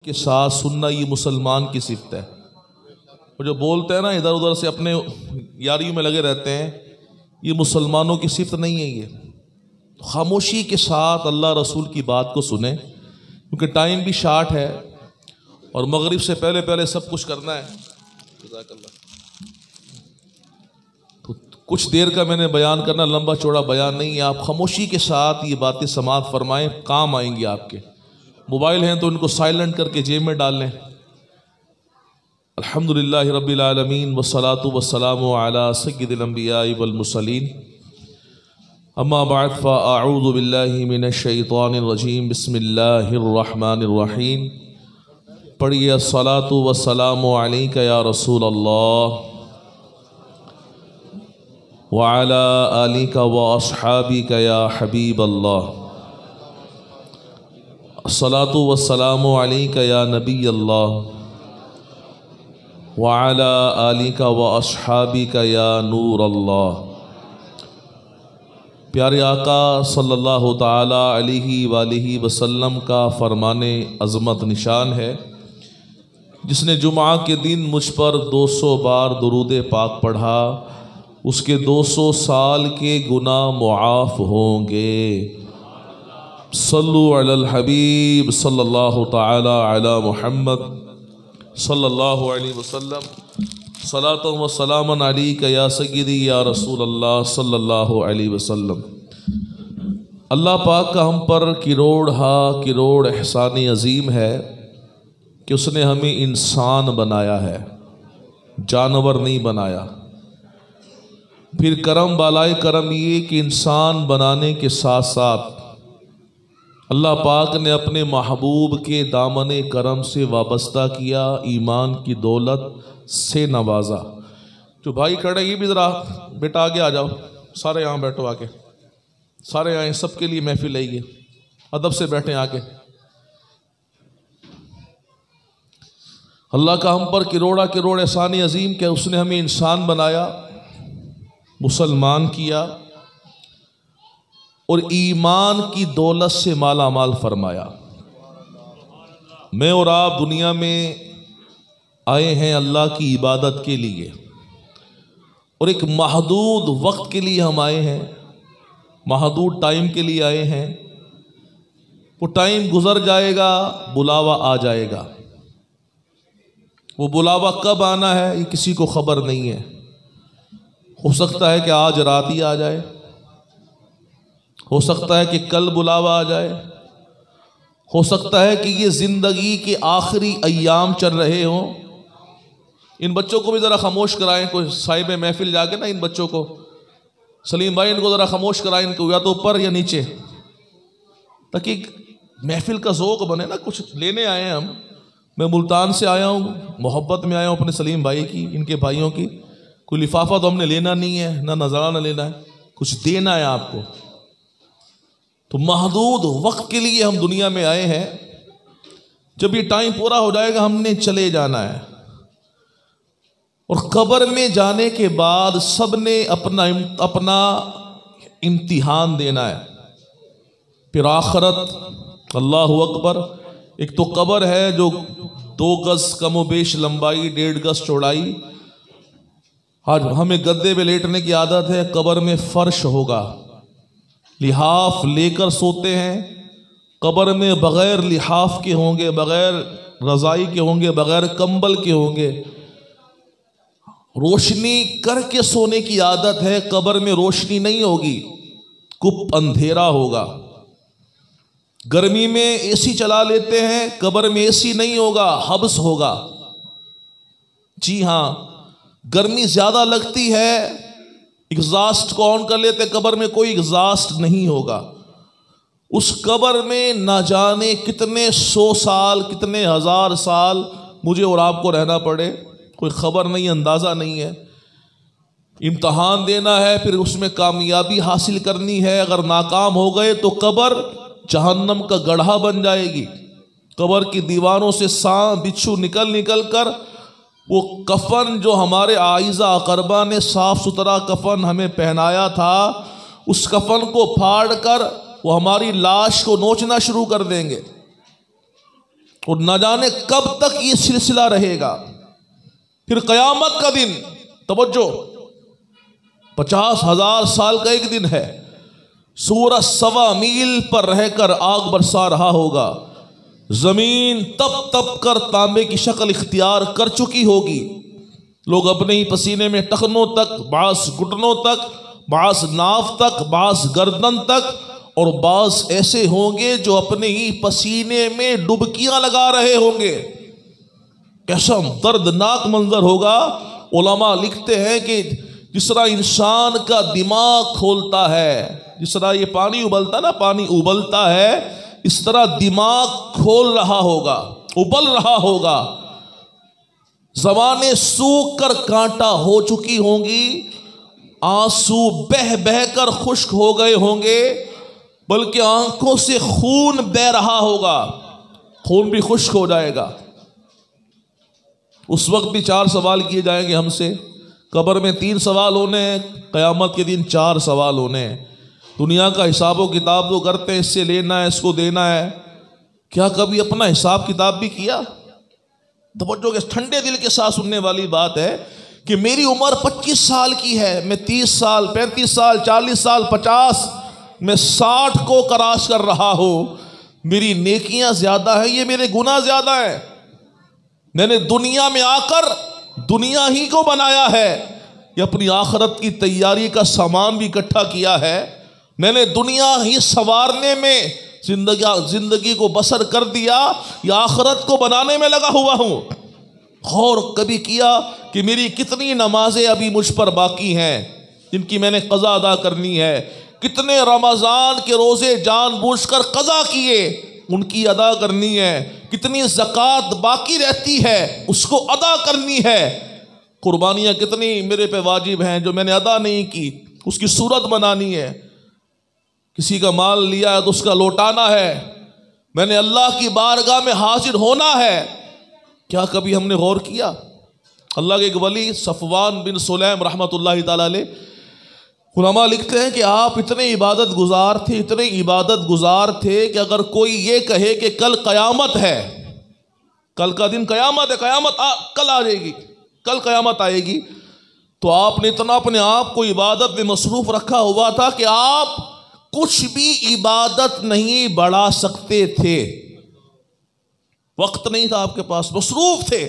کے ساتھ سننا یہ مسلمان کی صفت ہے۔ وہ جو بولتے ہیں نا ادھر ادھر سے اپنے یاریوں میں لگے رہتے ہیں، یہ مسلمانوں کی صفت نہیں ہے۔ یہ خاموشی کے ساتھ اللہ رسول کی بات کو سنیں، کیونکہ ٹائم بھی شارٹ ہے اور مغرب سے پہلے پہلے سب کچھ کرنا ہے۔ جزاک اللہ۔ تو کچھ دیر کا میں نے بیان کرنا، لمبا چوڑا بیان نہیں ہے۔ آپ خاموشی کے ساتھ یہ باتیں سماعت فرمائیں، کام آئیں گی آپ کے۔ موبائل ہیں تو ان کو سائلنٹ کر کے جیب میں ڈال لیں۔ الحمدللہ رب العالمین والصلاة والسلام علی سید الانبیاء والمرسلین، اما بعد فاعوذ باللہ من الشیطان الرجیم، بسم اللہ الرحمن الرحیم۔ پڑھیے الصلاة والسلام علیک یا رسول اللہ وعلی آلک واصحابک یا حبیب اللہ، الصلاۃ والسلام علیک یا نبی اللہ وعلی آلک واصحابک یا نور اللہ۔ پیارے آقا صلی اللہ تعالی علیہ وآلہ وسلم کا فرمان عظمت نشان ہے، جس نے جمعہ کے دن مجھ پر 200 بار درود پاک پڑھا، اس کے 200 سال کے گناہ معاف ہوں گے۔ صلو علی الحبیب صلی اللہ تعالی علی محمد صلی اللہ علیہ وسلم، صلاۃ و سلام علیک یا سیدی یا رسول اللہ صلی اللہ علیہ وسلم۔ اللہ پاک کا ہم پر کروڑ احسان عظیم ہے کہ اس نے ہمیں انسان بنایا ہے، جانور نہیں بنایا۔ پھر کرم بالائے کرم یہ کہ انسان بنانے کے ساتھ ساتھ اللہ پاک نے اپنے محبوب کے دامن کرم سے وابستہ کیا، ایمان کی دولت سے نوازا۔ جو بھائی کھڑے یہ بھی ذرا بیٹا آگے آ جاؤ، سارے یہاں بیٹھو، آ کے سارے آئیں، سب کے لیے محفل ہے یہ، ادب سے بیٹھیں آ کے۔ اللہ کا ہم پر کروڑ احسان عظیم کہ اس نے ہمیں انسان بنایا، مسلمان کیا اور ایمان کی دولت سے مالا مال فرمایا۔ میں اور آپ دنیا میں آئے ہیں اللہ کی عبادت کے لیے، اور ایک محدود وقت کے لیے ہم آئے ہیں، محدود ٹائم کے لیے آئے ہیں۔ وہ ٹائم گزر جائے گا، بلاوا آ جائے گا۔ وہ بلاوا کب آنا ہے یہ کسی کو خبر نہیں ہے۔ ہو سکتا ہے کہ آج رات ہی آ جائے، ہو سکتا ہے کہ کل بلاوا آ جائے، ہو سکتا ہے کہ یہ زندگی کے آخری ایام چل رہے ہوں۔ ان بچوں کو بھی ذرا خاموش کرائیں، کوئی صاحب محفل جا کے نا ان بچوں کو، سلیم بھائی ان کو ذرا خاموش کرائیں، ان کو یا تو اوپر یا نیچے، تاکہ محفل کا ذوق بنے نا۔ کچھ لینے آئے ہیں ہم، میں ملتان سے آیا ہوں، محبت میں آیا ہوں اپنے سلیم بھائی کی، ان کے بھائیوں کی۔ کوئی لفافہ تو ہم نے لینا نہیں ہے، نہ نذرانہ لینا ہے، کچھ دینا ہے آپ کو۔ تو محدود وقت کے لیے ہم دنیا میں آئے ہیں، جب یہ ٹائم پورا ہو جائے گا ہم نے چلے جانا ہے، اور قبر میں جانے کے بعد سب نے اپنا امتحان دینا ہے۔ پھر آخرت، اللہ اکبر، ایک تو قبر ہے جو 2 گز کم و بیش لمبائی، 1.5 گز چوڑائی۔ آج ہمیں گدے پہ لیٹنے کی عادت ہے، قبر میں فرش ہوگا، لحاف لے کر سوتے ہیں۔ قبر میں بغیر لحاف کے ہوں گے، بغیر رضائی کے ہوں گے، بغیر کمبل کے ہوں گے۔ روشنی کر کے سونے کی عادت ہے، قبر میں روشنی نہیں ہوگی، کپ اندھیرا ہوگا۔ گرمی میں اے سی چلا لیتے ہیں، قبر میں اے سی نہیں ہوگا، حبس ہوگا۔ جی ہاں، گرمی زیادہ لگتی ہے، ایگزاسٹ کو آن کر لیتے، قبر میں کوئی ایگزاسٹ نہیں ہوگا۔ اس قبر میں نہ جانے کتنے 100 سال، کتنے 1000 سال مجھے اور آپ کو رہنا پڑے، کوئی خبر نہیں، اندازہ نہیں ہے۔ امتحان دینا ہے، پھر اس میں کامیابی حاصل کرنی ہے۔ اگر ناکام ہو گئے تو قبر جہنم کا گڑھا بن جائے گی۔ قبر کی دیواروں سے سانپ بچھو نکل کر وہ کفن جو ہمارے اعزا اقربا نے صاف ستھرا کفن ہمیں پہنایا تھا، اس کفن کو پھاڑ کر وہ ہماری لاش کو نوچنا شروع کر دیں گے۔ اور نہ جانے کب تک یہ سلسلہ رہے گا۔ پھر قیامت کا دن، توجہ، 50,000 سال کا ایک دن ہے، سورج 1.25 میل پر رہ کر آگ برسا رہا ہوگا، زمین تپ تپ کر تانبے کی شکل اختیار کر چکی ہوگی، لوگ اپنے ہی پسینے میں ٹخنوں تک، بعض گھٹنوں تک، بعض ناف تک، بعض گردن تک، اور بعض ایسے ہوں گے جو اپنے ہی پسینے میں ڈبکیاں لگا رہے ہوں گے۔ کیسا دردناک منظر ہوگا۔ علماء لکھتے ہیں کہ جس طرح انسان کا دماغ کھولتا ہے، جس طرح یہ پانی ابلتا نا، پانی ابلتا ہے، اس طرح دماغ کھول رہا ہوگا، ابل رہا ہوگا، زبانیں سوکھ کر کانٹا ہو چکی ہوں گی، آنسو بہہ بہہ کر خشک ہو گئے ہوں گے، بلکہ آنکھوں سے خون بہہ رہا ہوگا، خون بھی خشک ہو جائے گا۔ اس وقت بھی 4 سوال کیے جائیں گے ہم سے، قبر میں 3 سوال ہونے ہیں، قیامت کے دن 4 سوال ہونے ہیں۔ دنیا کا حساب و کتاب تو کرتے ہیں، اس سے لینا ہے، اس کو دینا ہے، کیا کبھی اپنا حساب کتاب بھی کیا؟ توجہ کے ٹھنڈے دل کے ساتھ سننے والی بات ہے کہ میری عمر 25 سال کی ہے، میں 30 سال، 35 سال، 40 سال، 50، میں 60 کو کراس کر رہا ہوں، میری نیکیاں زیادہ ہیں، یہ میرے گناہ زیادہ ہیں۔ میں نے دنیا میں آ کر دنیا ہی کو بنایا ہے، یہ اپنی آخرت کی تیاری کا سامان بھی اکٹھا کیا ہے، میں نے دنیا ہی سنوارنے میں زندگی کو بسر کر دیا، یا آخرت کو بنانے میں لگا ہوا ہوں؟ غور کبھی کیا کہ میری کتنی نمازیں ابھی مجھ پر باقی ہیں جن کی میں نے قضا ادا کرنی ہے؟ کتنے رمضان کے روزے جان بوجھ کر قضا کیے، ان کی ادا کرنی ہے؟ کتنی زکوٰۃ باقی رہتی ہے، اس کو ادا کرنی ہے؟ قربانیاں کتنی میرے پہ واجب ہیں جو میں نے ادا نہیں کی، اس کی صورت بنانی ہے۔ کسی کا مال لیا ہے تو اس کا لوٹانا ہے، میں نے اللہ کی بارگاہ میں حاضر ہونا ہے۔ کیا کبھی ہم نے غور کیا؟ اللہ کے ایک ولی صفوان بن سلیم رحمۃ اللہ تعالی علیہ، علماء لکھتے ہیں کہ آپ اتنے عبادت گزار تھے، اتنے عبادت گزار تھے کہ اگر کوئی یہ کہے کہ کل قیامت ہے، کل کا دن قیامت ہے، کل آ جائے گی، کل قیامت آئے گی، تو آپ نے اتنا اپنے آپ کو عبادت میں مصروف رکھا ہوا تھا کہ آپ کچھ بھی عبادت نہیں بڑھا سکتے تھے، وقت نہیں تھا آپ کے پاس، مصروف تھے۔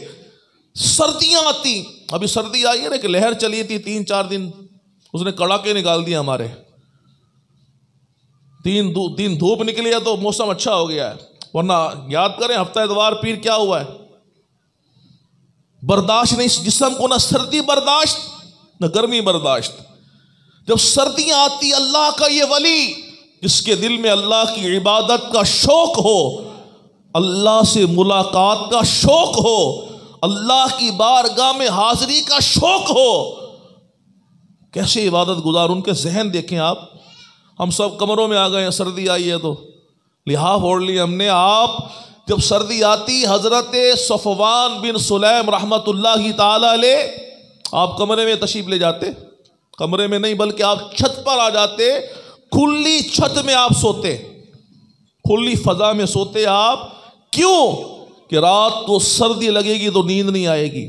سردیاں آتی، ابھی سردی آئی ہے نا کہ لہر چلی تھی 3-4 دن، اس نے کڑاکے نکال دیا ہمارے، 3 دن دھوپ نکلی ہے تو موسم اچھا ہو گیا ہے، ورنہ یاد کریں ہفتہ اتوار پیر کیا ہوا ہے؟ برداشت نہیں جسم کو، نہ سردی برداشت نہ گرمی برداشت۔ جب سردیاں آتی، اللہ کا یہ ولی جس کے دل میں اللہ کی عبادت کا شوق ہو، اللہ سے ملاقات کا شوق ہو، اللہ کی بارگاہ میں حاضری کا شوق ہو، کیسے عبادت گزار، ان کے ذہن دیکھیں آپ۔ ہم سب کمروں میں آ گئے ہیں، سردی آئی ہے تو لحاف اوڑھ لی ہم نے۔ آپ جب سردی آتی، حضرت صفوان بن سلیم رحمۃ اللہ تعالی علیہ، آپ کمرے میں تشریف لے جاتے، کمرے میں نہیں بلکہ آپ چھت پر آ جاتے، کھلی چھت میں آپ سوتے، کھلی فضا میں سوتے آپ۔ کیوں؟ کہ رات کو سردی لگے گی تو نیند نہیں آئے گی،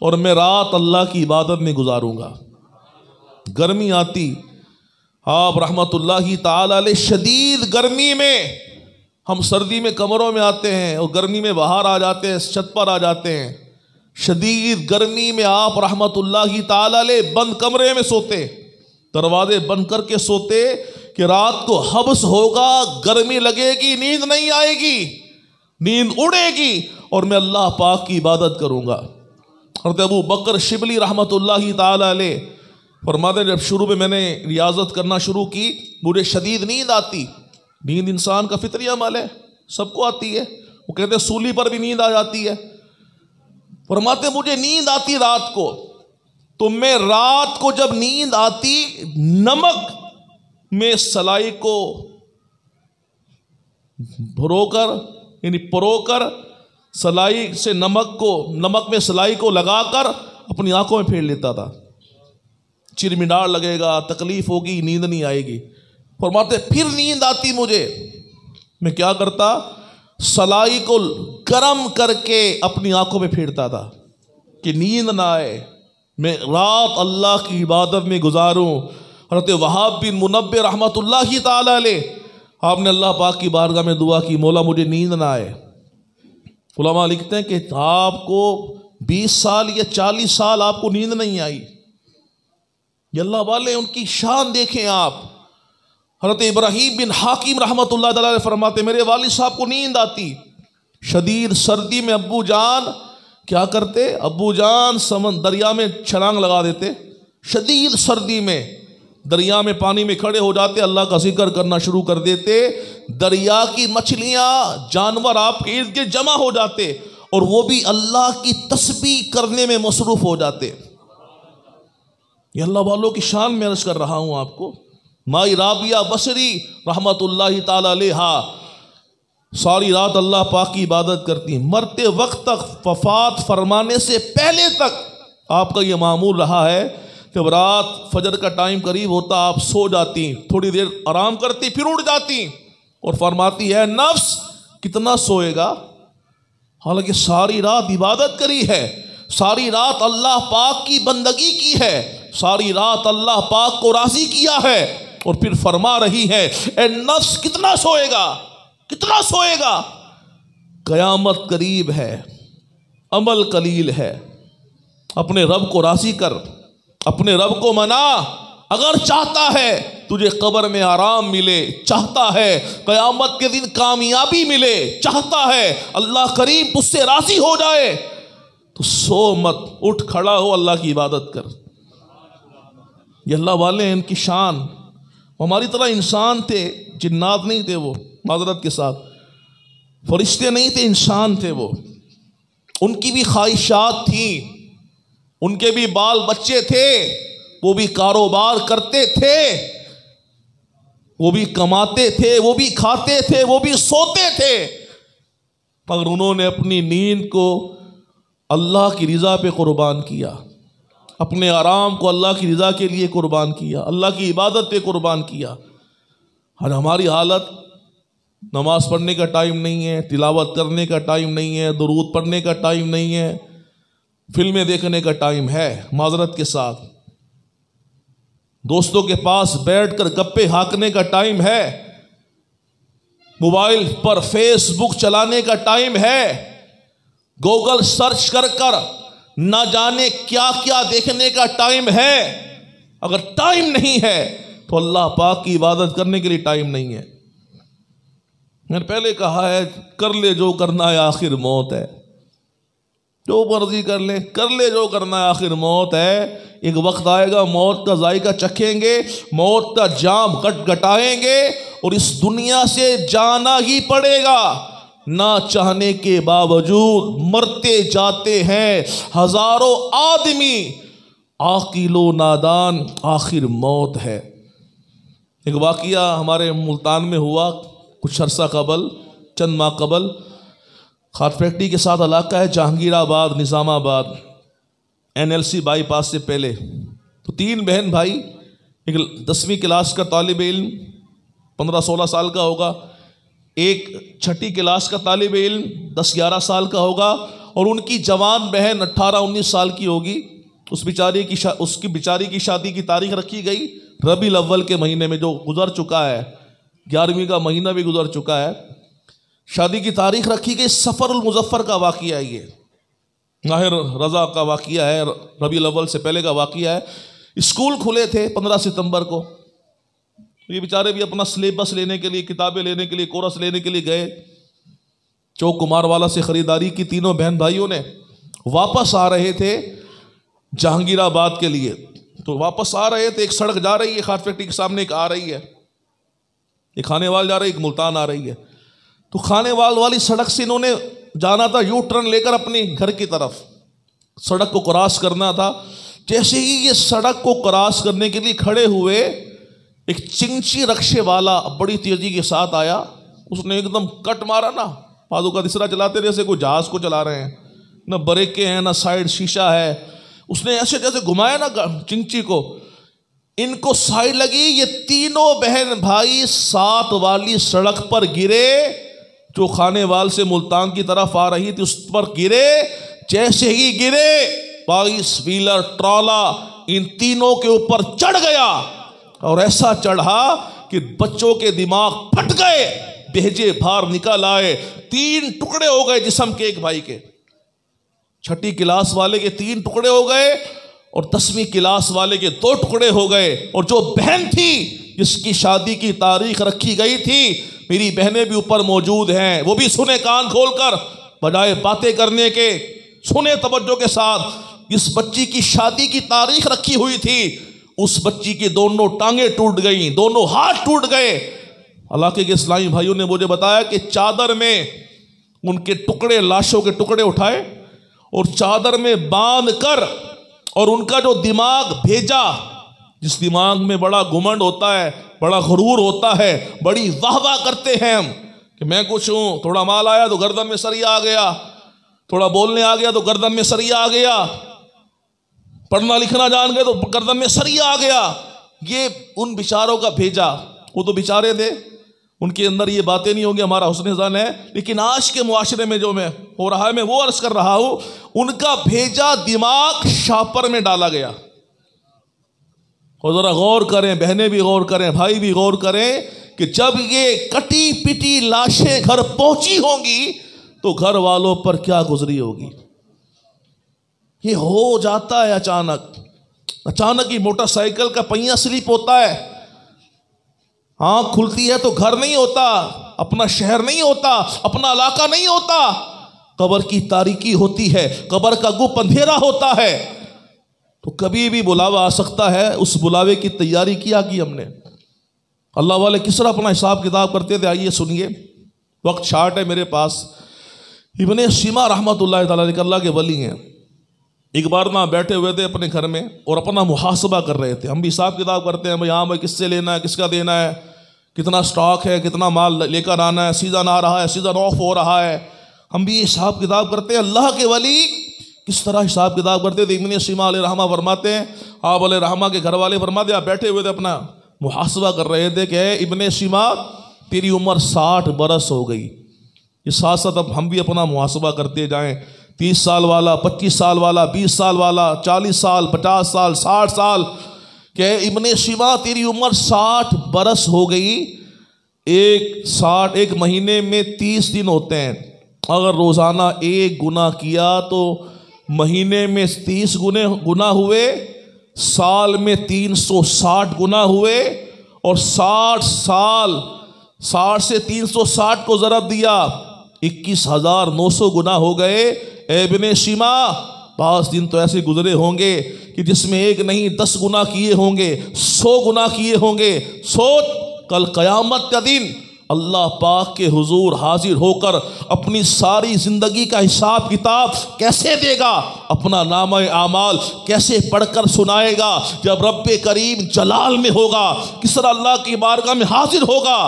اور میں رات اللہ کی عبادت میں گزاروں گا۔ گرمی آتی، آپ رحمت اللہ تعالی علیہ شدید گرمی میں، ہم سردی میں کمروں میں آتے ہیں اور گرمی میں باہر آ جاتے ہیں، چھت پر آ جاتے ہیں۔ شدید گرمی میں آپ رحمت اللہ تعالی علیہ بند کمرے میں سوتے، دروازے بند کر کے سوتے کہ رات کو حبس ہوگا، گرمی لگے گی، نیند نہیں آئے گی، نیند اڑے گی، اور میں اللہ پاک کی عبادت کروں گا۔ حضرت ابو بکر شبلی رحمت اللہ تعالی علیہ فرماتے ہیں جب شروع میں نے ریاضت کرنا شروع کی، مجھے شدید نیند آتی۔ نیند انسان کا فطری عمل ہے، سب کو آتی ہے، وہ کہتے ہیں سولی پر بھی نیند آ جاتی ہے۔ فرماتے مجھے نیند آتی رات کو، تو میں رات کو جب نیند آتی، نمک میں سلائی کو بھرو کر، یعنی پرو کر، سلائی سے نمک میں سلائی کو لگا کر اپنی آنکھوں میں پھیر لیتا تھا۔ چرمینار لگے گا، تکلیف ہوگی، نیند نہیں آئے گی۔ فرماتے پھر نیند آتی مجھے، میں کیا کرتا، سلائی کو گرم کر کے اپنی آنکھوں میں پھیرتا تھا کہ نیند نہ آئے، میں رات اللہ کی عبادت میں گزاروں۔ حضرت وہاب بن منبہ رحمۃ اللہ تعالی علیہ، آپ نے اللہ پاک کی بارگاہ میں دعا کی، مولا مجھے نیند نہ آئے۔ علماء لکھتے ہیں کہ آپ کو 20 سال یا 40 سال آپ کو نیند نہیں آئی۔ یہ اللہ والے، ان کی شان دیکھیں آپ۔ حضرت ابراہیم بن حاکم رحمۃ اللہ تعالی علیہ فرماتے میرے والد صاحب کو نیند آتی، شدید سردی میں ابو جان کیا کرتے، ابو جان دریا میں چھلانگ لگا دیتے، شدید سردی میں دریا میں پانی میں کھڑے ہو جاتے، اللہ کا ذکر کرنا شروع کر دیتے، دریا کی مچھلیاں جانور آپ کے ارد گرد جمع ہو جاتے اور وہ بھی اللہ کی تسبیح کرنے میں مصروف ہو جاتے۔ یہ اللہ والوں کی شان میں عرض کر رہا ہوں آپ کو۔ مائی رابعہ بصری رحمت اللہ تعالی علیہا ساری رات اللہ پاک کی عبادت کرتی، مرتے وقت تک، وفات فرمانے سے پہلے تک آپ کا یہ معمول رہا ہے کہ رات فجر کا ٹائم قریب ہوتا آپ سو جاتی، تھوڑی دیر آرام کرتی، پھر اٹھ جاتی اور فرماتی ہے نفس کتنا سوئے گا، حالانکہ ساری رات عبادت کری ہے، ساری رات اللہ پاک کی بندگی کی ہے، ساری رات اللہ پاک کو راضی کیا ہے، اور پھر فرما رہی ہے اے نفس کتنا سوئے گا، کتنا سوئے گا، قیامت قریب ہے، عمل قلیل ہے، اپنے رب کو راضی کر، اپنے رب کو منا۔ اگر چاہتا ہے تجھے قبر میں آرام ملے، چاہتا ہے قیامت کے دن کامیابی ملے، چاہتا ہے اللہ کریم تجھ سے راضی ہو جائے، تو سو مت، اٹھ کھڑا ہو، اللہ کی عبادت کر۔ یہ اللہ والے ان کی شان، ہماری طرح انسان تھے، جنات نہیں تھے، وہ معذرت کے ساتھ فرشتے نہیں تھے، انسان تھے وہ، ان کی بھی خواہشات تھیں، ان کے بھی بال بچے تھے، وہ بھی کاروبار کرتے تھے، وہ بھی کماتے تھے، وہ بھی کھاتے تھے، وہ بھی سوتے تھے، مگر انہوں نے اپنی نیند کو اللہ کی رضا پہ قربان کیا، اپنے آرام کو اللہ کی رضا کے لیے قربان کیا، اللہ کی عبادت پہ قربان کیا۔ اور ہماری حالت، نماز پڑھنے کا ٹائم نہیں ہے، تلاوت کرنے کا ٹائم نہیں ہے، درود پڑھنے کا ٹائم نہیں ہے، فلمیں دیکھنے کا ٹائم ہے، معذرت کے ساتھ دوستوں کے پاس بیٹھ کر گپے ہانکنے کا ٹائم ہے، موبائل پر فیس بک چلانے کا ٹائم ہے، گوگل سرچ کر کر نہ جانے کیا کیا دیکھنے کا ٹائم ہے۔ اگر ٹائم نہیں ہے تو اللہ پاک کی عبادت کرنے کے لیے ٹائم نہیں ہے۔ میں نے پہلے کہا ہے کر لے جو کرنا ہے آخر موت ہے، جو مرضی کر لے جو کرنا ہے آخر موت ہے۔ ایک وقت آئے گا موت کا ذائقہ چکھیں گے، موت کا جام گٹائیں گے اور اس دنیا سے جانا ہی پڑے گا، نہ چاہنے کے باوجود مرتے جاتے ہیں ہزاروں آدمی، عاقل و نادان، آخر موت ہے۔ ایک واقعہ ہمارے ملتان میں ہوا کچھ عرصہ قبل، چند ماہ قبل، کھاد فیکٹری کے ساتھ علاقہ ہے جہانگیر آباد، نظام آباد، NLC بائی پاس سے پہلے۔ تو 3 بہن بھائی، ایک 10ویں کلاس کا طالب علم 15-16 سال کا ہوگا، ایک 6ٹھی کلاس کا طالب علم 10-11 سال کا ہوگا، اور ان کی جوان بہن 18-19 سال کی ہوگی۔ اس کی بیچاری کی شادی کی تاریخ رکھی گئی ربیع الاول کے مہینے میں، جو گزر چکا ہے، 11ویں کا مہینہ بھی گزر چکا ہے، شادی کی تاریخ رکھی گئی۔ سفر المظفر کا واقعہ ہے، یہ ماہ رضا کا واقعہ ہے، ربیع الاول سے پہلے کا واقعہ ہے۔ اسکول کھلے تھے 15 ستمبر کو، یہ بیچارے بھی اپنا سلیبس لینے کے لیے، کتابیں لینے کے لیے، کورس لینے کے لیے گئے، چوک کمار والا سے خریداری کی تینوں بہن بھائیوں نے۔ واپس آ رہے تھے جہانگیر آباد کے لیے، تو واپس آ رہے تھے، ایک سڑک جا رہی ہے کھاد فیکٹری کے سامنے، ایک آ رہی ہے، ایک کھانے وال جا رہی ہے، ایک ملتان آ رہی ہے۔ تو کھانے وال والی سڑک سے انہوں نے جانا تھا یو ٹرن لے کر اپنے گھر کی طرف، سڑک کو کراس کرنا تھا۔ جیسے ہی یہ سڑک کو کراس کرنے کے لیے کھڑے ہوئے، ایک چنچی رکشے والا بڑی تیزی کے ساتھ آیا، اس نے ایک دم کٹ مارا نا، بازو کا تیسرا چلاتے جیسے کوئی جہاز کو چلا رہے ہیں، نہ بریکیں ہیں نہ سائڈ شیشہ ہے، اس نے ایسے جیسے گھمایا نا چنچی کو، ان کو سائڈ لگی، یہ تینوں بہن بھائی 7 والی سڑک پر گرے، جو خانے وال سے ملتان کی طرف آ رہی تھی اس پر گرے، جیسے ہی گرے 22 ویلر ٹرالا ان تینوں کے اوپر چڑھ گیا اور ایسا چڑھا کہ بچوں کے دماغ پھٹ گئے، بھیجے بھار نکل آئے، 3 ٹکڑے ہو گئے جسم کے ایک بھائی کے، 6ٹھی کلاس والے کے 3 ٹکڑے ہو گئے اور 10ویں کلاس والے کے 2 ٹکڑے ہو گئے، اور جو بہن تھی جس کی شادی کی تاریخ رکھی گئی تھی، میری بہنیں بھی اوپر موجود ہیں، وہ بھی سنیں کان کھول کر، بجائے باتیں کرنے کے سنیں توجہ کے ساتھ۔ جس بچی کی شادی کی تاریخ رکھی ہوئی تھی اس بچی کی دونوں ٹانگیں ٹوٹ گئیں، دونوں ہاتھ ٹوٹ گئے۔ علاقے کے اسلامی بھائیوں نے مجھے بتایا کہ چادر میں ان کے ٹکڑے، لاشوں کے ٹکڑے اٹھائے اور چادر میں باندھ کر، اور ان کا جو دماغ بھیجا، جس دماغ میں بڑا گھمنڈ ہوتا ہے، بڑا غرور ہوتا ہے، بڑی واہ واہ کرتے ہیں ہم کہ میں کچھ ہوں، تھوڑا مال آیا تو گردن میں سریا آ گیا، تھوڑا بولنے آ گیا تو گردن میں سریا آ گیا، پڑھنا لکھنا جان گئے تو گردن میں سریا آ گیا۔ یہ ان بیچاروں کا بھیجا، وہ تو بیچارے تھے، ان کے اندر یہ باتیں نہیں ہوں گی، ہمارا حسن ظن ہے، لیکن آج کے معاشرے میں جو میں ہو رہا ہے میں وہ عرض کر رہا ہوں، ان کا بھیجا دماغ شاپر میں ڈالا گیا۔ اور ذرا غور کریں، بہنیں بھی غور کریں، بھائی بھی غور کریں کہ جب یہ کٹی پٹی لاشیں گھر پہنچی ہوں گی تو گھر والوں پر کیا گزری ہوگی۔ یہ ہو جاتا ہے اچانک ہی موٹر سائیکل کا پہیہ سلپ ہوتا ہے، آنکھ کھلتی ہے تو گھر نہیں ہوتا، اپنا شہر نہیں ہوتا، اپنا علاقہ نہیں ہوتا، قبر کی تاریکی ہوتی ہے، قبر کا گپ اندھیرا ہوتا ہے، تو کبھی بھی بلاوا آ سکتا ہے۔ اس بلاوے کی تیاری کیا کی ہم نے؟ اللہ والے کس طرح اپنا حساب کتاب کرتے تھے، آئیے سنیے، وقت شارٹ ہے میرے پاس۔ ابن سینا رحمۃ اللہ تعالیٰ علیہ اللہ کے ولی ہیں، ایک بار نہ بیٹھے ہوئے تھے اپنے گھر میں اور اپنا محاسبہ کر رہے تھے۔ ہم بھی حساب کتاب کرتے ہیں، بھائی کس سے لینا ہے، کس کا دینا ہے، کتنا سٹاک ہے، کتنا مال لے کر آنا ہے، سیزن آ رہا ہے، سیزن آف ہو رہا ہے، ہم بھی حساب کتاب کرتے ہیں۔ اللہ کے ولی کس طرح حساب کتاب کرتے تھے؟ ابن سینا علیہ رحمہ فرماتے ہیں، آپ علیہ رحمہ کے گھر والے فرماتے ہیں، آپ بیٹھے ہوئے تھے اپنا محاسبہ کر رہے تھے کہ اے ابن سینا تیری عمر 60 برس ہو گئی۔ اس ساتھ ساتھ اب ہم بھی اپنا محاسبہ کرتے جائیں، 30 سال والا، 25 سال والا، 20 سال والا، 40 سال، 50 سال، 60 سال، کہ ابن سینا تیری عمر 60 برس ہو گئی۔ ایک مہینے میں 30 دن ہوتے ہیں، اگر روزانہ 1 گناہ کیا تو مہینے میں 30 گناہ ہوئے، سال میں 360 گناہ ہوئے، اور 60 سال، 60 سے 360 کو ضرب دیا 21,900 گناہ ہو گئے۔ اے ابن سینا 5 دن تو ایسے گزرے ہوں گے کہ جس میں 1 نہیں 10 گناہ کیے ہوں گے، 100 گناہ کیے ہوں گے۔ سوچ کل قیامت کا دن اللہ پاک کے حضور حاضر ہو کر اپنی ساری زندگی کا حساب کتاب کیسے دے گا، اپنا نامہ اعمال کیسے پڑھ کر سنائے گا جب رب کریم جلال میں ہوگا، کس طرح اللہ کی بارگاہ میں حاضر ہوگا۔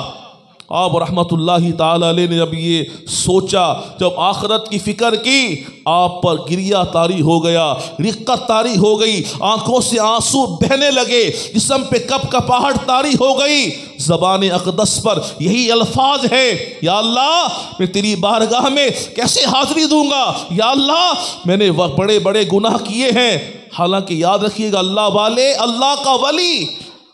آپ رحمت اللہ تعالی علیہ نے جب یہ سوچا، جب آخرت کی فکر کی، آپ پر گریہ طاری ہو گیا، رقت طاری ہو گئی، آنکھوں سے آنسو بہنے لگے، جسم پہ کپ کپاہٹ طاری ہو گئی۔ زبان اقدس پر یہی الفاظ ہے، یا اللہ میں تیری بارگاہ میں کیسے حاضری دوں گا، یا اللہ میں نے بڑے بڑے گناہ کیے ہیں۔ حالانکہ یاد رکھیے گا، اللہ والے، اللہ کا ولی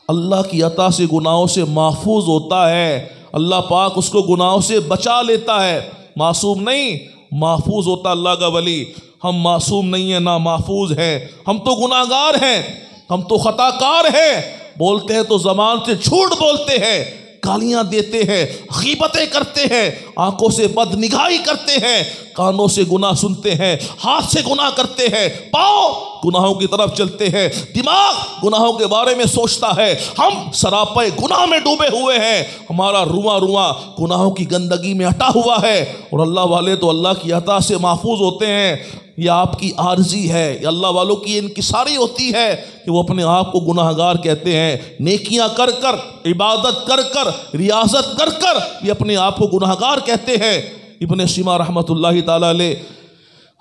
اللہ کی عطا سے گناہوں سے محفوظ ہوتا ہے، اللہ پاک اس کو گناہوں سے بچا لیتا ہے، معصوم نہیں، محفوظ ہوتا اللہ کا ولی۔ ہم معصوم نہیں ہیں، نہ محفوظ ہیں، ہم تو گناہ گار ہیں، ہم تو خطا کار ہیں، بولتے ہیں تو زبان سے جھوٹ بولتے ہیں، گالیاں دیتے ہیں، غیبتیں کرتے ہیں، آنکھوں سے بد نگاہی کرتے ہیں، کانوں سے گناہ سنتے ہیں، ہاتھ سے گناہ کرتے ہیں، پاؤں گناہوں کی طرف چلتے ہیں، دماغ گناہوں کے بارے میں سوچتا ہے، ہم سراپے گناہ میں ڈوبے ہوئے ہیں، ہمارا رواں رواں گناہوں کی گندگی میں اٹا ہوا ہے۔ اور اللہ والے تو اللہ کی عطا سے محفوظ ہوتے ہیں۔ یہ آپ کی عارضی ہے، یہ اللہ والوں کی انکساری ہوتی ہے کہ وہ اپنے آپ کو گناہ گار کہتے ہیں، نیکیاں کر کر، عبادت کر کر، ریاضت کر کر یہ اپنے آپ کو گناہ گار کہتے ہیں۔ ابن سینا رحمۃ اللہ تعالیٰ علیہ،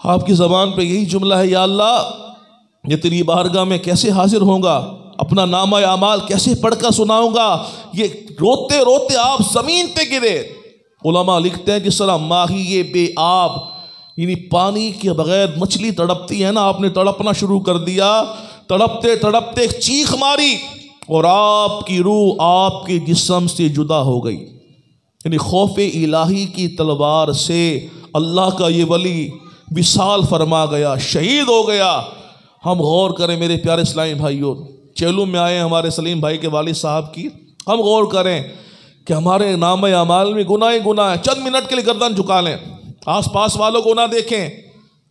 آپ کی زبان پہ یہی جملہ ہے، یا اللہ یہ تیری بارگاہ میں کیسے حاضر ہوں گا، اپنا نامہ اعمال کیسے پڑھ کر سناؤں گا۔ یہ روتے روتے آپ زمین پہ گرے، علماء لکھتے ہیں جس طرح ماہی بے آب یعنی پانی کے بغیر مچھلی تڑپتی ہے نا، آپ نے تڑپنا شروع کر دیا، تڑپتے تڑپتے ایک چیخ ماری اور آپ کی روح آپ کے جسم سے جدا ہو گئی. یعنی خوف الہی کی تلوار سے اللہ کا یہ ولی وصال فرما گیا، شہید ہو گیا. ہم غور کریں میرے پیارے اسلامی بھائیوں، چیلوں میں آئے ہمارے سلیم بھائی کے والد صاحب کی، ہم غور کریں کہ ہمارے نام اعمال میں گناہ ہی گناہ ہے. چند منٹ کے لیے گردن جھکا لیں، آس پاس والوں کو نہ دیکھیں.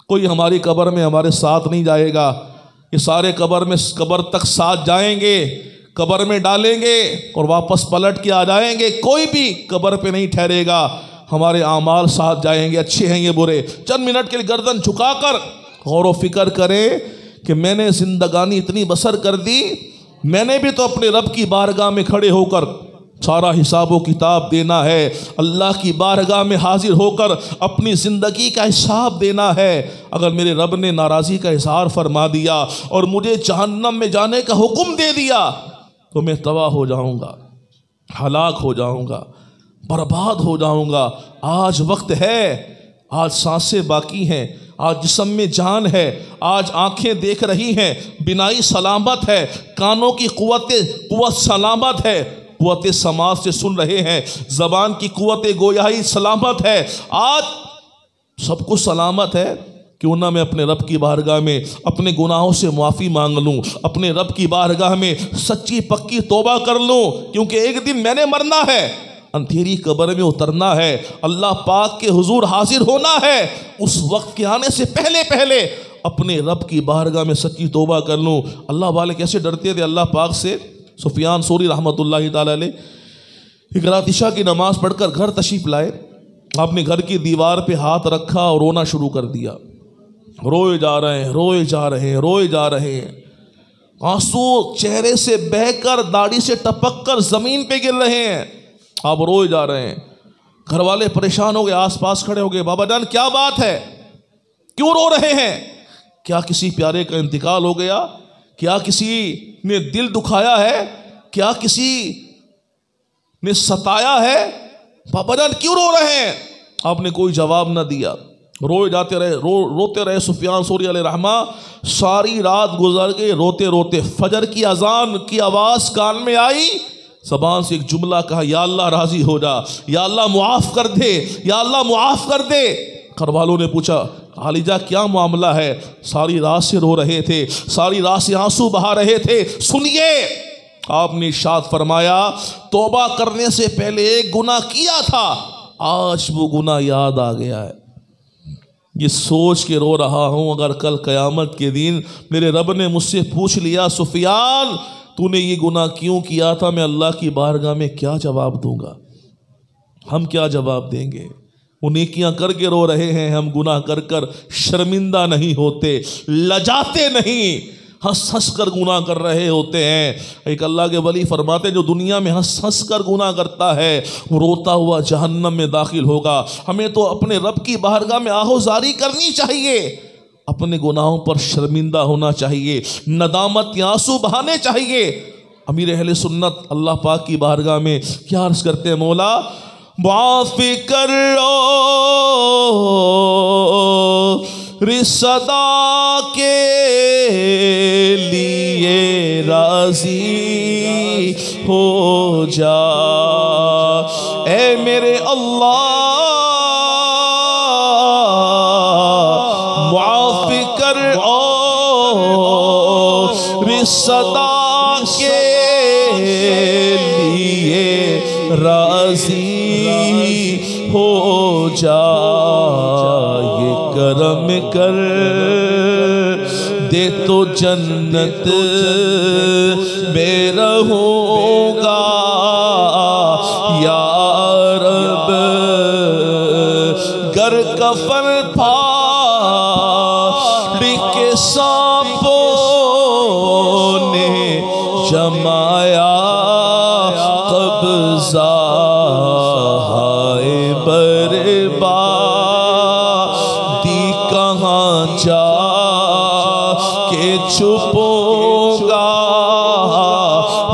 کوئی ہماری قبر میں ہمارے ساتھ نہیں جائے گا، یہ سارے قبر تک ساتھ جائیں گے، قبر میں ڈالیں گے اور واپس پلٹ کے آ جائیں گے. کوئی بھی قبر پہ نہیں ٹھہرے گا، ہمارے اعمال ساتھ جائیں گے، اچھے ہیں یہ برے. چند منٹ کے لیے گردن جھکا کر غور و فکر کریں کہ میں نے زندگانی اتنی بسر کر دی، میں نے بھی تو اپنے رب کی بارگاہ میں کھڑے ہو کر سارا حساب و کتاب دینا ہے، اللہ کی بارگاہ میں حاضر ہو کر اپنی زندگی کا حساب دینا ہے. اگر میرے رب نے ناراضی کا اظہار فرما دیا اور مجھے جہنم میں جانے کا حکم دے دیا تو میں تباہ ہو جاؤں گا، ہلاک ہو جاؤں گا، برباد ہو جاؤں گا. آج وقت ہے، آج سانسیں باقی ہیں، آج جسم میں جان ہے، آج آنکھیں دیکھ رہی ہیں، بینائی سلامت ہے، کانوں کی قوت سلامت ہے، قوت سماعت سے سن رہے ہیں، زبان کی قوت گویائی سلامت ہے. آج سب کچھ سلامت ہے. کیوں نہ میں اپنے رب کی بارگاہ میں اپنے گناہوں سے معافی مانگ لوں، اپنے رب کی بارگاہ میں سچی پکی توبہ کر لوں، کیونکہ ایک دن میں نے مرنا ہے، اندھیری قبر میں اترنا ہے، اللہ پاک کے حضور حاضر ہونا ہے. اس وقت کے آنے سے پہلے اپنے رب کی بارگاہ میں سچی توبہ کر لوں. اللہ والے کیسے ڈرتے تھے اللہ پاک سے. سفیان ثوری رحمۃ اللہ تعالی علیہ ایک رات عشاء کی نماز پڑھ کر گھر تشریف لائے. آپ نے گھر کی دیوار پہ ہاتھ رکھا اور رونا شروع کر دیا. روئے جا رہے ہیں، روئے جا رہے ہیں، روئے جا رہے ہیں، آنسو چہرے سے بہہ کر داڑھی سے ٹپک کر زمین پہ گر رہے ہیں. آپ روئے جا رہے ہیں. گھر والے پریشان ہو گئے، آس پاس کھڑے ہو گئے. بابا جان کیا بات ہے، کیوں رو رہے ہیں؟ کیا کسی پیارے کا انتقال ہو گیا؟ کیا کسی نے دل دکھایا ہے؟ کیا کسی نے ستایا ہے؟ بابا جان کیوں رو رہے ہیں؟ آپ نے کوئی جواب نہ دیا. روئے جاتے رہے، روتے رہے. سفیان ثوری علیہ رحمہ ساری رات گزر گئے روتے روتے. فجر کی اذان کی آواز کان میں آئی، زبان سے ایک جملہ کہا، یا اللہ راضی ہو جا، یا اللہ معاف کر دے، یا اللہ معاف کر دے. گھر والوں نے پوچھا خالیجہ کیا معاملہ ہے؟ ساری رات سے رو رہے تھے، ساری رات سے آنسو بہا رہے تھے. سنیے، آپ نے ارشاد فرمایا توبہ کرنے سے پہلے ایک گناہ کیا تھا، آج وہ گناہ یاد آ گیا ہے. یہ سوچ کے رو رہا ہوں اگر کل قیامت کے دن میرے رب نے مجھ سے پوچھ لیا سفیان تو نے یہ گناہ کیوں کیا تھا، میں اللہ کی بارگاہ میں کیا جواب دوں گا؟ ہم کیا جواب دیں گے؟ وہ نیکیاں کر کے رو رہے ہیں، ہم گناہ کر کر شرمندہ نہیں ہوتے، لجاتے نہیں، ہنس ہنس کر گناہ کر رہے ہوتے ہیں. ایک اللہ کے ولی فرماتے ہیں جو دنیا میں ہنس ہنس کر گناہ کرتا ہے وہ روتا ہوا جہنم میں داخل ہوگا. ہمیں تو اپنے رب کی بارگاہ میں آہوزاری کرنی چاہیے، اپنے گناہوں پر شرمندہ ہونا چاہیے، ندامت کے آنسو بہانے چاہیے. امیر اہل سنت اللہ پاک کی بارگاہ میں کیا عرض کرتے ہیں، مولا معاف کرو رصدا کے لیے راضی ہو جا، اے میرے اللہ معاف کرو رصدا کے لیے راضی ہو جا. یہ کرم کر دے تو جنت میں رہوں گا یا رب، گر کفن پھاڑ کے سانپوں نے جمایا قبضہ چھپوں گا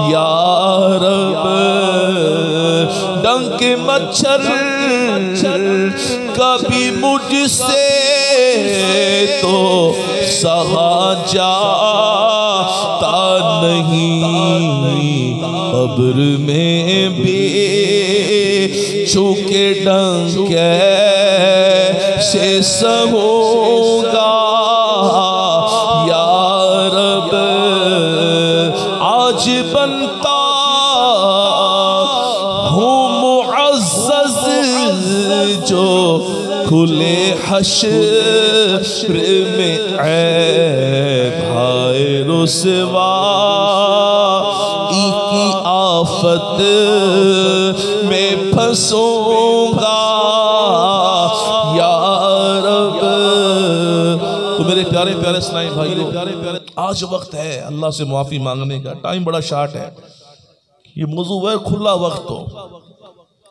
یا رب، ڈنک مچھر سے تو سہا جاتا نہیں، قبر میں بھی چونکہ ڈنگ کیسے سہوں گا یا رب، آج بنتا ہوں معزز جو کھلے حشر میں عیب ہائے رسوائی کی آفت میں پھنسوں گا یا رب۔ تو میرے پیارے پیارے اسلامی بھائیو، آج وقت ہے اللہ سے معافی مانگنے کا، ٹائم بڑا شارٹ ہے، یہ موضوع ہے کھلا وقت ہو،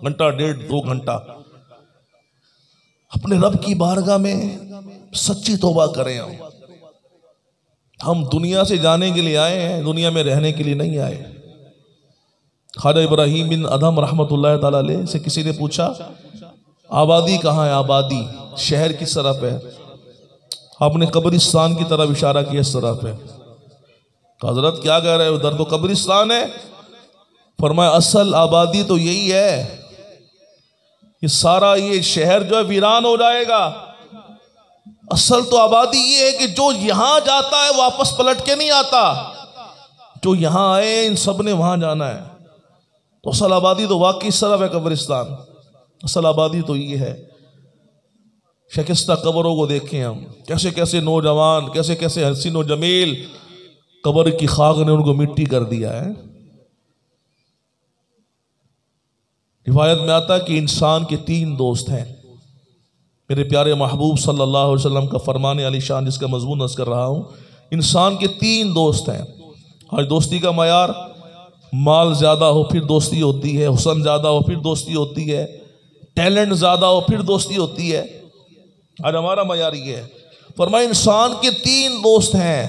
گھنٹہ ڈیڑھ دو گھنٹہ اپنے رب کی بارگاہ میں سچی توبہ کریں۔ ہم دنیا سے جانے کے لیے آئے ہیں، دنیا میں رہنے کے لیے نہیں آئے۔ خواجہ ابراہیم بن ادھم رحمۃ اللہ تعالیٰ علیہ سے کسی نے پوچھا آبادی کہاں ہے، آبادی شہر کس طرف ہے؟ آپ نے قبرستان کی طرف اشارہ کیا، اس طرف ہے۔ حضرت کیا کہہ رہے ہیں، ادھر تو قبرستان ہے۔ فرمایا اصل آبادی تو یہی ہے، یہ سارا یہ شہر جو ہے ویران ہو جائے گا۔ اصل تو آبادی یہ ہے کہ جو یہاں جاتا ہے واپس پلٹ کے نہیں آتا، جو یہاں آئے ان سب نے وہاں جانا ہے۔ تو اصل آبادی تو واقعی اس طرف ہے قبرستان، اصل آبادی تو یہ ہے۔ شکستہ قبروں کو دیکھیں ہم، کیسے کیسے نوجوان، کیسے کیسے حسین و جمیل، قبر کی خاک نے ان کو مٹی کر دیا ہے۔ روایت میں آتا ہے کہ انسان کے 3 دوست ہیں۔ میرے پیارے محبوب صلی اللہ علیہ وسلم کا فرمان علی شان، جس کا مضمون عرض کر رہا ہوں، انسان کے 3 دوست ہیں۔ آج دوستی کا معیار مال زیادہ ہو پھر دوستی ہوتی ہے، حسن زیادہ ہو پھر دوستی ہوتی ہے، ٹیلنٹ زیادہ ہو پھر دوستی ہوتی ہے۔ آج ہمارا معیار یہ ہے۔ فرمایا انسان کے 3 دوست ہیں۔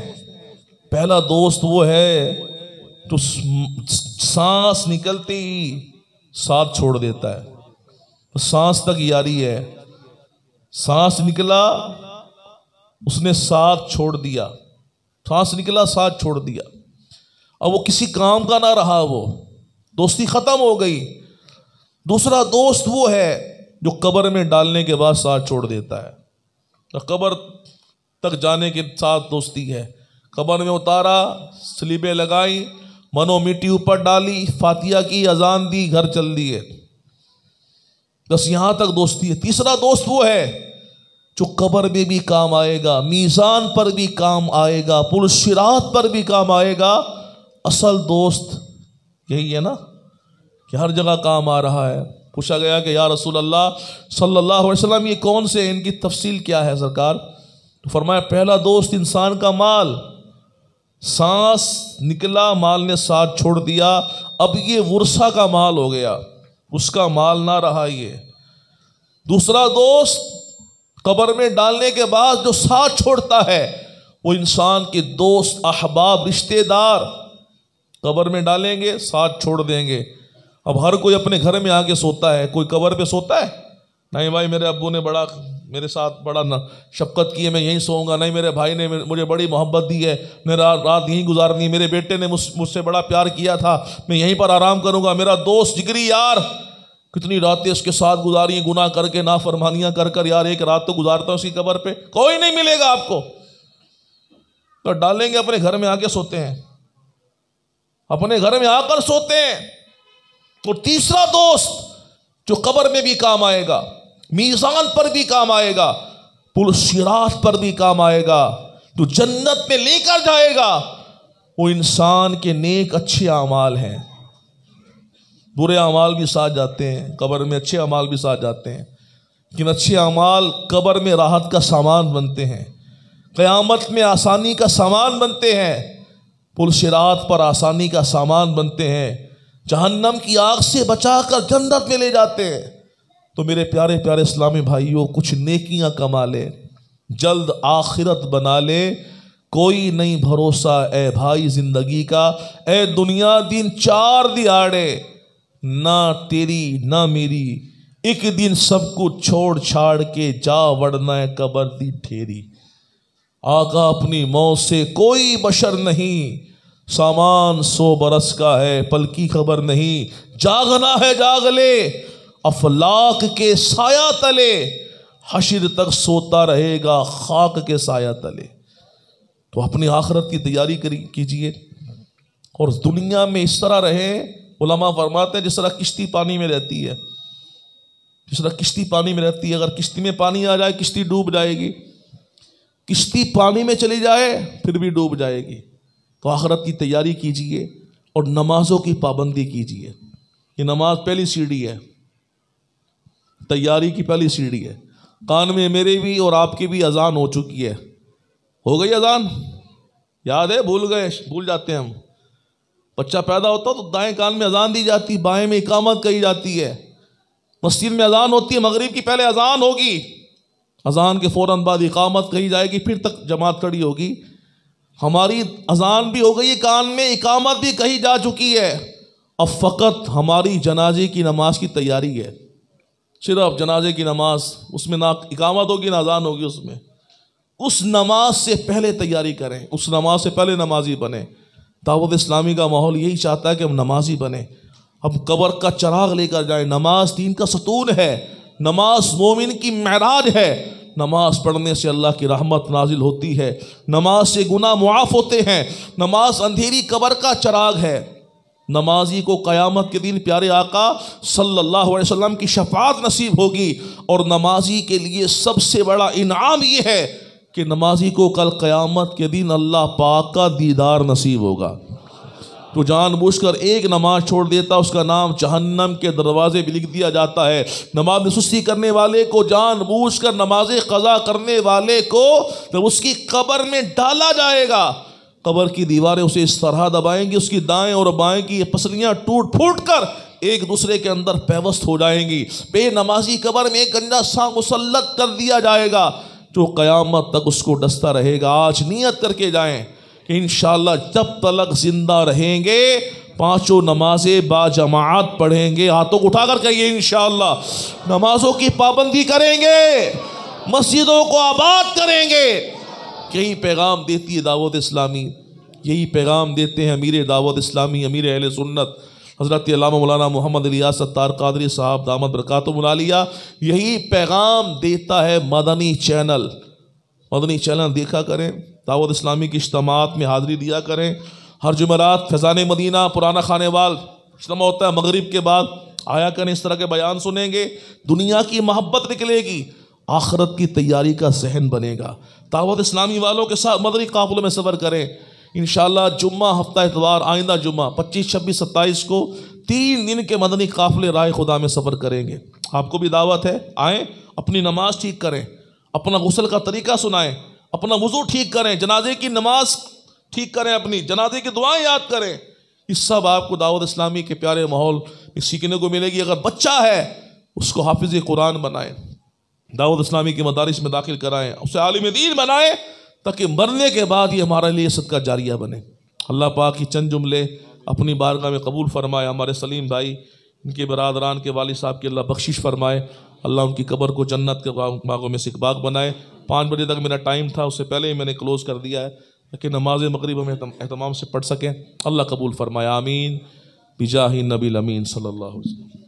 پہلا دوست وہ ہے جو سانس نکلتے ہی ساتھ چھوڑ دیتا ہے، سانس تک یاری ہے، سانس نکلا اس نے ساتھ چھوڑ دیا، سانس نکلا ساتھ چھوڑ دیا، اب وہ کسی کام کا نہ رہا، وہ دوستی ختم ہو گئی۔ دوسرا دوست وہ ہے جو قبر میں ڈالنے کے بعد ساتھ چھوڑ دیتا ہے، تو قبر تک جانے کے ساتھ دوستی ہے، قبر میں اتارا، سلیبیں لگائی، منو مٹی اوپر ڈالی، فاتحہ کی، اذان دی، گھر چل دیے، بس یہاں تک دوستی ہے۔ تیسرا دوست وہ ہے جو قبر میں بھی کام آئے گا، میزان پر بھی کام آئے گا، پل صراط پر بھی کام آئے گا۔ اصل دوست یہی ہے نا کہ ہر جگہ کام آ رہا ہے۔ پوچھا گیا کہ یا رسول اللہ صلی اللہ علیہ وسلم یہ کون سے ہیں، ان کی تفصیل کیا ہے سرکار؟ تو فرمایا پہلا دوست انسان کا مال، سانس نکلا مال نے ساتھ چھوڑ دیا، اب یہ ورثہ کا مال ہو گیا، اس کا مال نہ رہا یہ۔ دوسرا دوست قبر میں ڈالنے کے بعد جو ساتھ چھوڑتا ہے وہ انسان کے دوست، احباب، رشتے دار قبر میں ڈالیں گے ساتھ چھوڑ دیں گے۔ اب ہر کوئی اپنے گھر میں آ کے سوتا ہے، کوئی قبر پہ سوتا ہے؟ نہیں بھائی میرے ابو نے بڑا میرے ساتھ بڑا شفقت کی ہے، میں یہیں سوؤں گا، نہیں میرے بھائی نے مجھے بڑی محبت دی ہے، میں رات یہیں گزارنی، میرے بیٹے نے مجھ سے بڑا پیار کیا تھا، میں یہیں پر آرام کروں گا، میرا دوست جگری یار کتنی راتیں اس کے ساتھ گزاری ہیں، گناہ کر کے، نافرمانیاں کر کر، یار ایک رات تو گزارتا ہوں اس کی قبر پہ، کوئی نہیں ملے گا آپ کو، تو ڈالیں گے اپنے گھر میں آ کے سوتے ہیں، اپنے گھر میں آ کر سوتے ہیں۔ تو تیسرا دوست جو قبر میں بھی کام آئے گا، میزان پر بھی کام آئے گا، پل صراط پر بھی کام آئے گا، جو جنت میں لے کر جائے گا، وہ انسان کے نیک اچھے اعمال ہیں۔ برے اعمال بھی ساتھ جاتے ہیں قبر میں، اچھے اعمال بھی ساتھ جاتے ہیں، لیکن اچھے اعمال قبر میں راحت کا سامان بنتے ہیں، قیامت میں آسانی کا سامان بنتے ہیں، پل صراط پر آسانی کا سامان بنتے ہیں، جہنم کی آگ سے بچا کر جنت میں لے جاتے ہیں۔ تو میرے پیارے پیارے اسلامی بھائیوں، کچھ نیکیاں کما لے، جلد آخرت بنا لے، کوئی نہیں بھروسہ اے بھائی زندگی کا، اے دنیا دن 4 دیہاڑے، نہ تیری نہ میری ایک دن سب کچھ چھوڑ چھاڑ کے جا وڑنا ہے قبر دی ٹھیری۔ آقا اپنی موت سے کوئی بشر نہیں، سامان 100 برس کا ہے پل کی خبر نہیں۔ جاگنا ہے جاگ لے افلاک کے سایہ تلے، حشر تک سوتا رہے گا خاک کے سایہ تلے۔ تو اپنی آخرت کی تیاری کیجئے اور دنیا میں اس طرح رہے۔ علماء فرماتے ہیں جس طرح کشتی پانی میں رہتی ہے، جس طرح کشتی پانی میں رہتی ہے، اگر کشتی میں پانی آ جائے کشتی ڈوب جائے گی، کشتی پانی میں چلی جائے پھر بھی ڈوب جائے گی۔ تو آخرت کی تیاری کیجئے اور نمازوں کی پابندی کیجئے۔ یہ نماز پہلی سیڑھی ہے، تیاری کی پہلی سیڑھی ہے۔ کان میں میرے بھی اور آپ کی بھی اذان ہو چکی ہے، ہو گئی اذان؟ یاد ہے؟ بھول گئے، بھول جاتے ہیں ہم۔ بچہ پیدا ہوتا تو دائیں کان میں اذان دی جاتی، بائیں میں اقامت کہی جاتی ہے۔ مسجد میں اذان ہوتی ہے، مغرب کی پہلے اذان ہوگی، اذان کے فوراً بعد اقامت کہی جائے گی، پھر تک جماعت کھڑی ہوگی۔ ہماری اذان بھی ہو گئی کان میں، اقامت بھی کہی جا چکی ہے، اب فقط ہماری جنازے کی نماز کی تیاری ہے۔ صرف جنازے کی نماز، اس میں نہ اقامت ہوگی نہ اذان ہوگی، اس میں اس نماز سے پہلے تیاری کریں، اس نماز سے پہلے نمازی بنیں۔ دعوت اسلامی کا ماحول یہی چاہتا ہے کہ ہم نمازی بنیں، ہم قبر کا چراغ لے کر جائیں۔ نماز دین کا ستون ہے، نماز مومن کی معراج ہے۔ نماز پڑھنے سے اللہ کی رحمت نازل ہوتی ہے، نماز سے گناہ معاف ہوتے ہیں، نماز اندھیری قبر کا چراغ ہے۔ نمازی کو قیامت کے دن پیارے آقا صلی اللہ علیہ وسلم کی شفاعت نصیب ہوگی، اور نمازی کے لیے سب سے بڑا انعام یہ ہے کہ نمازی کو کل قیامت کے دن اللہ پاک کا دیدار نصیب ہوگا۔ تو جان بوجھ کر ایک نماز چھوڑ دیتا، اس کا نام جہنم کے دروازے بھی لکھ دیا جاتا ہے۔ نماز میں سستی کرنے والے کو، جان بوجھ کر نماز قضا کرنے والے کو جب اس کی قبر میں ڈالا جائے گا، قبر کی دیواریں اسے اس طرح دبائیں گی، اس کی دائیں اور بائیں کی پسلیاں ٹوٹ پھوٹ کر ایک دوسرے کے اندر پیوست ہو جائیں گی۔ بے نمازی قبر میں ایک گنجا سا مسلط کر دیا جائے گا جو قیامت تک اس کو ڈستا رہے گا۔ آج نیت کر کے جائیں کہ انشاءاللہ جب تلک زندہ رہیں گے 5 نمازیں با جماعت پڑھیں گے۔ ہاتھوں کو اٹھا کر کہیے انشاءاللہ نمازوں کی پابندی کریں گے، مسجدوں کو آباد کریں گے۔ یہی پیغام دیتی ہے دعوت اسلامی، یہی پیغام دیتے ہیں امیر دعوت اسلامی، امیر اہل سنت حضرت علامہ مولانا محمد الیاس ستار قادری صاحب دامت برکاتہم العالیہ۔ یہی پیغام دیتا ہے مدنی چینل۔ مدنی چینل دیکھا کریں، دعوت اسلامی کی اجتماعات میں حاضری دیا کریں۔ ہر جمعرات فیضان مدینہ پرانا خانے وال اجتماع ہوتا ہے، مغرب کے بعد آیا کریں، اس طرح کے بیان سنیں گے، دنیا کی محبت نکلے گی، آخرت کی تیاری کا ذہن بنے گا۔ دعوت اسلامی والوں کے ساتھ مدنی قافلوں میں سفر کریں۔ انشاءاللہ جمعہ ہفتہ اتوار آئندہ جمعہ 25، 26، 27 کو 3 دن کے مدنی قافلے راہ خدا میں سفر کریں گے۔ آپ کو بھی دعوت ہے، آئیں، اپنی نماز ٹھیک کریں، اپنا غسل کا طریقہ سنائیں، اپنا وضو ٹھیک کریں، جنازے کی نماز ٹھیک کریں، اپنی جنازے کی دعائیں یاد کریں۔ یہ سب آپ کو دعوت اسلامی کے پیارے ماحول میں سیکھنے کو ملے گی۔ اگر بچہ ہے اس کو حافظ قرآن بنائیں، دعوت اسلامی کے مدارس میں داخل کرائیں، اسے عالم دین بنائیں، تاکہ مرنے کے بعد یہ ہمارے لیے صدقہ جاریہ بنے۔ اللہ پاک کی چند جملے اپنی بارگاہ میں قبول فرمائے۔ ہمارے سلیم بھائی، ان کے برادران کے والد صاحب کی اللہ بخشش فرمائے، اللہ ان کی قبر کو جنت کے باغوں میں سے ایک باغ بنائے۔ 5 بجے تک میرا ٹائم تھا، اس سے پہلے ہی میں نے کلوز کر دیا ہے تاکہ نماز مغرب ہم اہتمام سے پڑھ سکیں۔ اللہ قبول فرمائے، آمین، بجاہ النبی الامین صلی اللہ علیہ وسلم۔